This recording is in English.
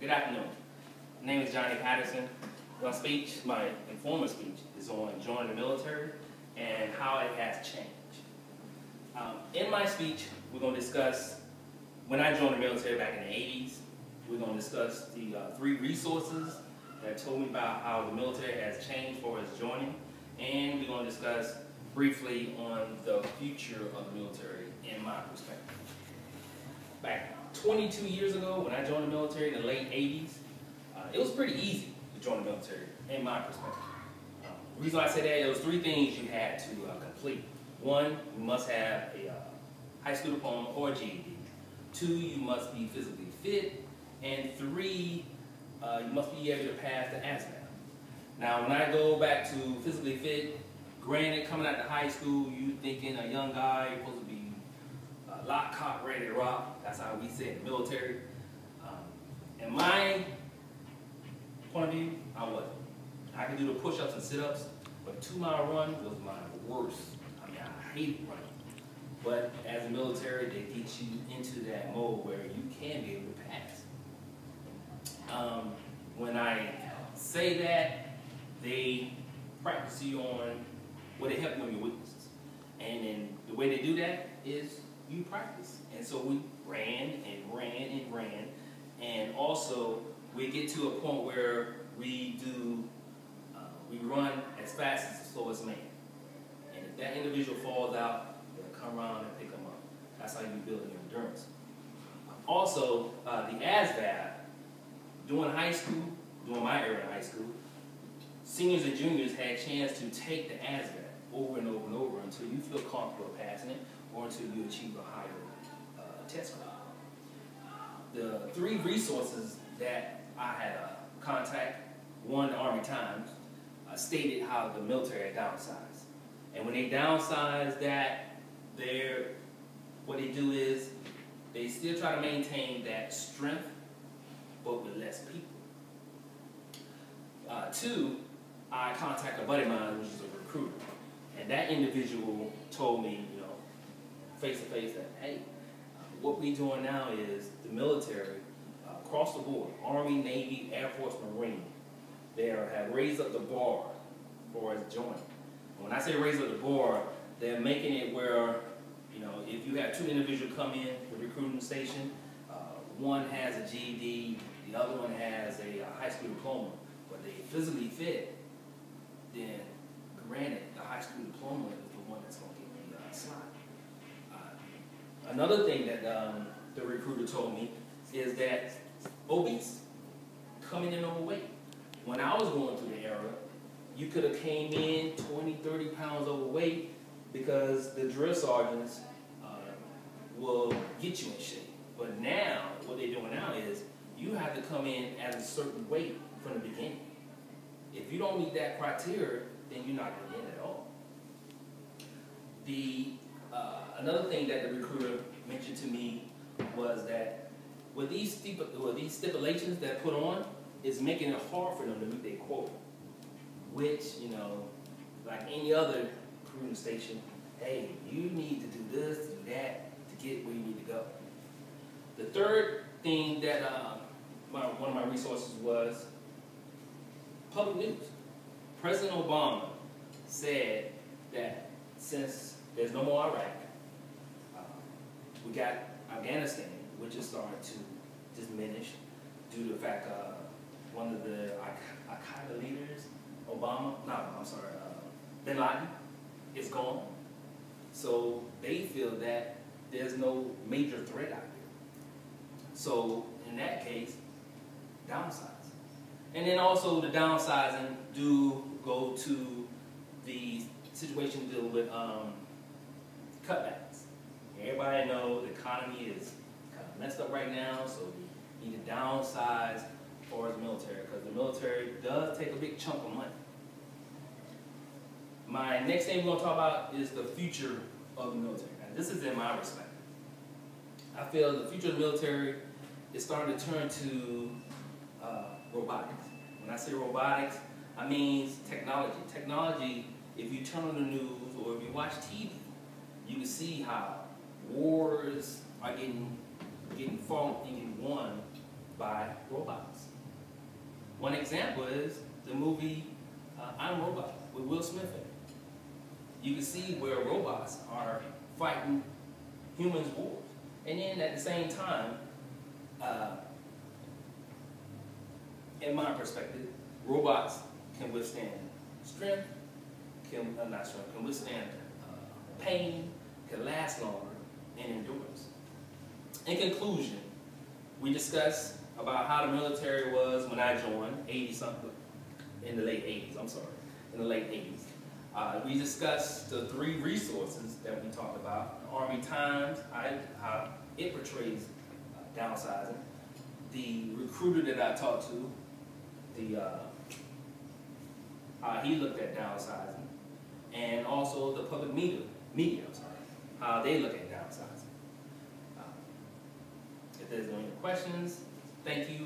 Good afternoon. My name is Johnny Patterson. My speech, my informal speech, is on joining the military and how it has changed. In my speech, we're going to discuss when I joined the military back in the 80s. We're going to discuss the 3 resources that told me about how the military has changed for us joining. And we're going to discuss briefly on the future of the military in my perspective. Back 22 years ago, when I joined the military in the late 80s, it was pretty easy to join the military, in my perspective. The reason I say that, there was 3 things you had to complete. 1, you must have a high school diploma or a GED. 2, you must be physically fit. And 3, you must be able to pass the ASVAB. Now, when I go back to physically fit, granted, coming out of high school, you thinking a young guy, you're supposed to be lock, cock, ready to rock. That's how we say in the military. In my point of view, I wasn't. I could do the push-ups and sit-ups, but a 2-mile run was my worst. I mean, I hated running. But as a military, they get you into that mode where you can be able to pass. When I say that, they practice you on, well, they help you on your weaknesses. And then the way they do that is you practice. And so we ran and ran and ran. And also, we get to a point where we run as fast as the slowest man. And if that individual falls out, they'll come around and pick them up. That's how you build your endurance. Also, the ASVAB, during high school, during my era in high school, seniors and juniors had a chance to take the ASVAB over and over and over until you feel comfortable passing it or until you achieve a higher test score. The 3 resources that I had contact, one, the Army Times, stated how the military had downsized. And when they downsize that, what they do is they still try to maintain that strength, but with less people. 2, I contacted a buddy of mine, which is a recruiter. And that individual told me, face to face that, hey, what we're doing now is the military, across the board, Army, Navy, Air Force, Marine, they have raised up the bar for us joining. And when I say raise up the bar, they're making it where, if you have 2 individuals come in the recruiting station, one has a GED, the other one has a high school diploma, but they physically fit, then granted, the high school diploma is the one that's going to get the slot. Another thing that the recruiter told me is that obese, coming in overweight. When I was going through the era, you could have came in 20, 30 pounds overweight because the drill sergeants will get you in shape. But now, what they're doing now is you have to come in at a certain weight from the beginning. If you don't meet that criteria, then you're not going to get it at all. Another thing that the recruiter mentioned to me was that with these stipulations that put on, it's making it hard for them to meet their quota. Which, like any other recruiting station, hey, you need to do this, do that, to get where you need to go. The third thing that one of my resources was public news. President Obama said that since there's no more Iraq, we got Afghanistan, which is starting to diminish due to the fact one of the Al-Qaeda leaders, Bin Laden, is gone. So they feel that there's no major threat out there. So in that case, downsize. And then also the downsizing do go to the situation deal with cutbacks. Everybody knows the economy is kind of messed up right now, so we need to downsize for the military because the military does take a big chunk of money. My next thing we're going to talk about is the future of the military. And this is in my respect. I feel the future of the military is starting to turn to robotics. When I say robotics, I mean technology. Technology, if you turn on the news or if you watch TV, you can see how wars are getting won by robotics. robots. One example is the movie I'm Robot with Will Smith in it. You can see where robots are fighting humans' wars. And then at the same time, in my perspective, robots can withstand strength, can withstand pain, can last longer, and endurance. In conclusion, we discussed about how the military was when I joined, in the late 80s. We discussed the 3 resources that we talked about: Army Times, how it portrays downsizing; the recruiter that I talked to, how he looked at downsizing; and also the public media, how they look at downsizing. If there's no questions, thank you.